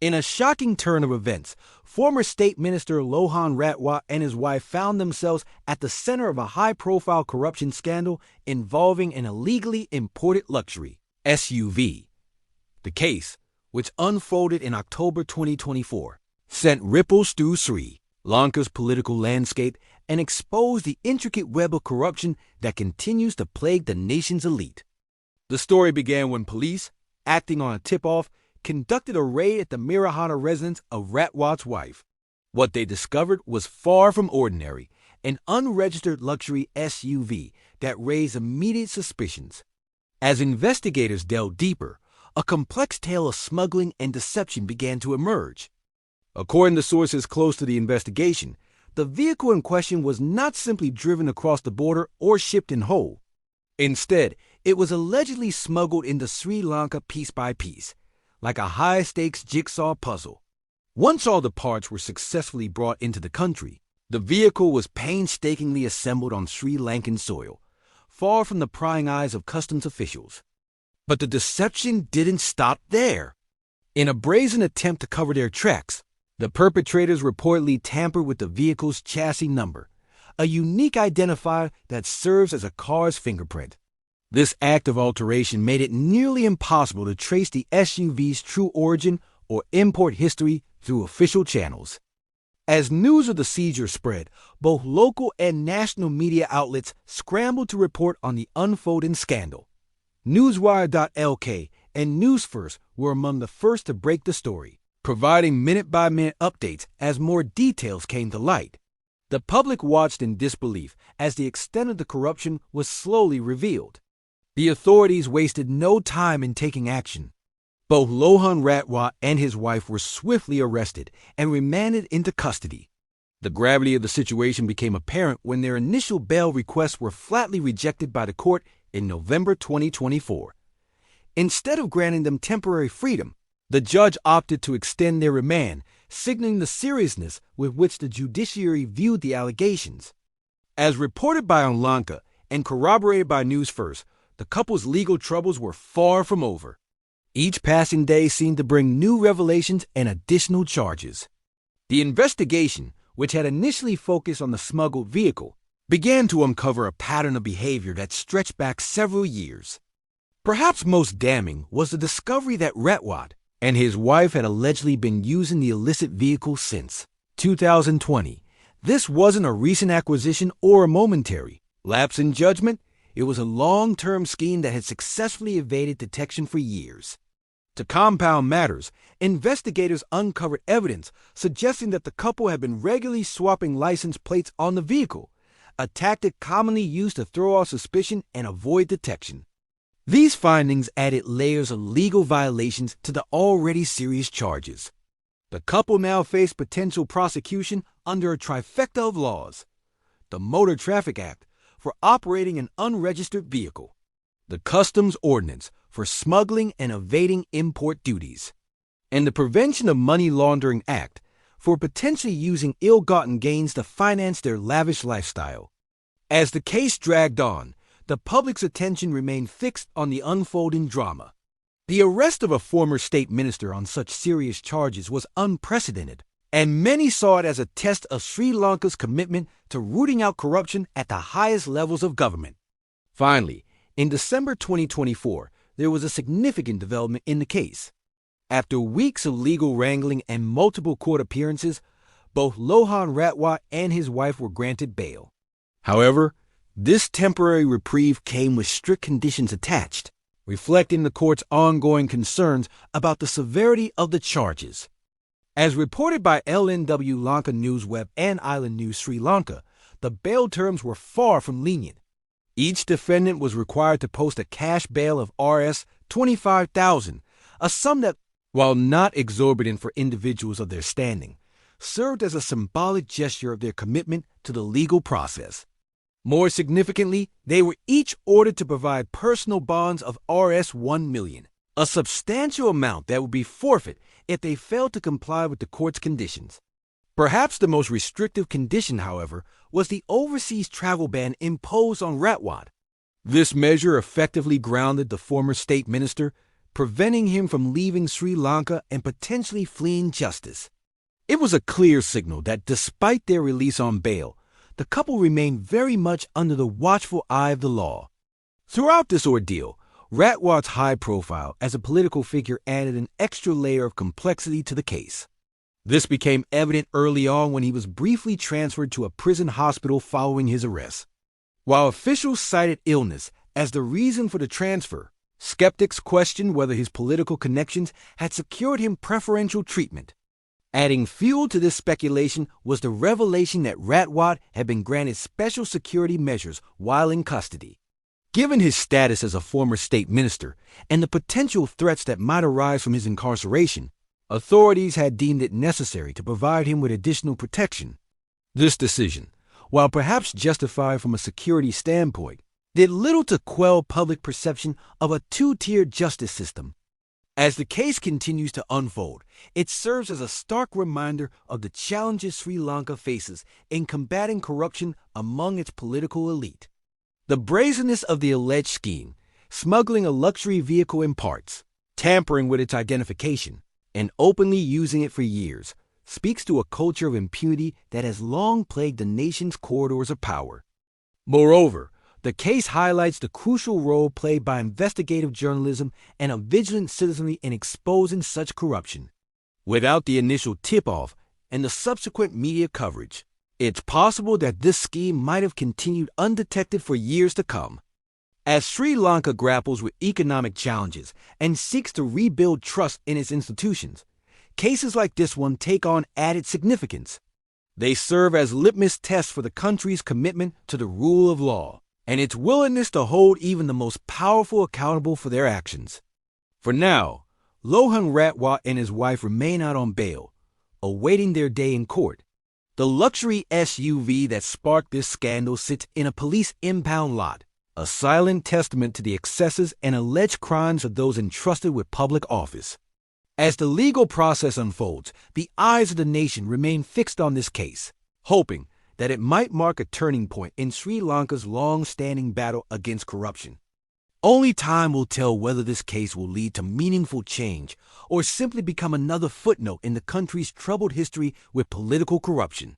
In a shocking turn of events, former State Minister Lohan Ratwatte and his wife found themselves at the center of a high-profile corruption scandal involving an illegally imported luxury SUV. The case, which unfolded in October 2024, sent ripples through Sri Lanka's political landscape and exposed the intricate web of corruption that continues to plague the nation's elite. The story began when police, acting on a tip-off, conducted a raid at the Mirihana residence of Ratwatte's wife. What they discovered was far from ordinary, an unregistered luxury SUV that raised immediate suspicions. As investigators delved deeper, a complex tale of smuggling and deception began to emerge. According to sources close to the investigation, the vehicle in question was not simply driven across the border or shipped in whole. Instead, it was allegedly smuggled into Sri Lanka piece by piece, like a high-stakes jigsaw puzzle. Once all the parts were successfully brought into the country, the vehicle was painstakingly assembled on Sri Lankan soil, far from the prying eyes of customs officials. But the deception didn't stop there. In a brazen attempt to cover their tracks, the perpetrators reportedly tampered with the vehicle's chassis number, a unique identifier that serves as a car's fingerprint. This act of alteration made it nearly impossible to trace the SUV's true origin or import history through official channels. As news of the seizure spread, both local and national media outlets scrambled to report on the unfolding scandal. Newswire.lk and News First were among the first to break the story, providing minute-by-minute updates as more details came to light. The public watched in disbelief as the extent of the corruption was slowly revealed. The authorities wasted no time in taking action. Both Lohan Ratwatte and his wife were swiftly arrested and remanded into custody. The gravity of the situation became apparent when their initial bail requests were flatly rejected by the court in November 2024. Instead of granting them temporary freedom, the judge opted to extend their remand, signaling the seriousness with which the judiciary viewed the allegations. As reported by OnLanka and corroborated by News First, the couple's legal troubles were far from over. Each passing day seemed to bring new revelations and additional charges. The investigation, which had initially focused on the smuggled vehicle, began to uncover a pattern of behavior that stretched back several years. Perhaps most damning was the discovery that Ratwatte and his wife had allegedly been using the illicit vehicle since 2020. This wasn't a recent acquisition or a momentary lapse in judgment. It was a long-term scheme that had successfully evaded detection for years. To compound matters, investigators uncovered evidence suggesting that the couple had been regularly swapping license plates on the vehicle, a tactic commonly used to throw off suspicion and avoid detection. These findings added layers of legal violations to the already serious charges. The couple now faced potential prosecution under a trifecta of laws: the Motor Traffic Act for operating an unregistered vehicle, the Customs Ordinance for smuggling and evading import duties, and the Prevention of Money Laundering Act for potentially using ill-gotten gains to finance their lavish lifestyle. As the case dragged on, the public's attention remained fixed on the unfolding drama. The arrest of a former state minister on such serious charges was unprecedented, and many saw it as a test of Sri Lanka's commitment to rooting out corruption at the highest levels of government. Finally, in December 2024, there was a significant development in the case. After weeks of legal wrangling and multiple court appearances, both Lohan Ratwatte and his wife were granted bail. However, this temporary reprieve came with strict conditions attached, reflecting the court's ongoing concerns about the severity of the charges. As reported by LNW Lanka News Web and Islandnews Sri Lanka, the bail terms were far from lenient. Each defendant was required to post a cash bail of Rs. 25,000, a sum that, while not exorbitant for individuals of their standing, served as a symbolic gesture of their commitment to the legal process. More significantly, they were each ordered to provide personal bonds of Rs. 1 million, a substantial amount that would be forfeit if they failed to comply with the court's conditions. Perhaps the most restrictive condition, however, was the overseas travel ban imposed on Ratwatte. This measure effectively grounded the former state minister, preventing him from leaving Sri Lanka and potentially fleeing justice. It was a clear signal that despite their release on bail, the couple remained very much under the watchful eye of the law. Throughout this ordeal, Ratwatte's high profile as a political figure added an extra layer of complexity to the case. This became evident early on when he was briefly transferred to a prison hospital following his arrest. While officials cited illness as the reason for the transfer, skeptics questioned whether his political connections had secured him preferential treatment. Adding fuel to this speculation was the revelation that Ratwatte had been granted special security measures while in custody. Given his status as a former state minister and the potential threats that might arise from his incarceration, authorities had deemed it necessary to provide him with additional protection. This decision, while perhaps justified from a security standpoint, did little to quell public perception of a two-tiered justice system. As the case continues to unfold, it serves as a stark reminder of the challenges Sri Lanka faces in combating corruption among its political elite. The brazenness of the alleged scheme, smuggling a luxury vehicle in parts, tampering with its identification, and openly using it for years, speaks to a culture of impunity that has long plagued the nation's corridors of power. Moreover, the case highlights the crucial role played by investigative journalism and a vigilant citizenry in exposing such corruption. Without the initial tip-off and the subsequent media coverage, it's possible that this scheme might have continued undetected for years to come. As Sri Lanka grapples with economic challenges and seeks to rebuild trust in its institutions, cases like this one take on added significance. They serve as litmus tests for the country's commitment to the rule of law and its willingness to hold even the most powerful accountable for their actions. For now, Lohan Ratwatte and his wife remain out on bail, awaiting their day in court. The luxury SUV that sparked this scandal sits in a police impound lot, a silent testament to the excesses and alleged crimes of those entrusted with public office. As the legal process unfolds, the eyes of the nation remain fixed on this case, hoping that it might mark a turning point in Sri Lanka's long-standing battle against corruption. Only time will tell whether this case will lead to meaningful change or simply become another footnote in the country's troubled history with political corruption.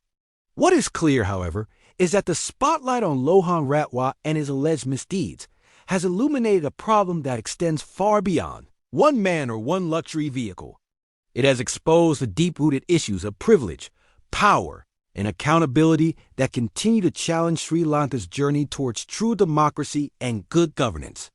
What is clear, however, is that the spotlight on Lohan Ratwatte and his alleged misdeeds has illuminated a problem that extends far beyond one man or one luxury vehicle. It has exposed the deep-rooted issues of privilege, power, and accountability that continue to challenge Sri Lanka's journey towards true democracy and good governance.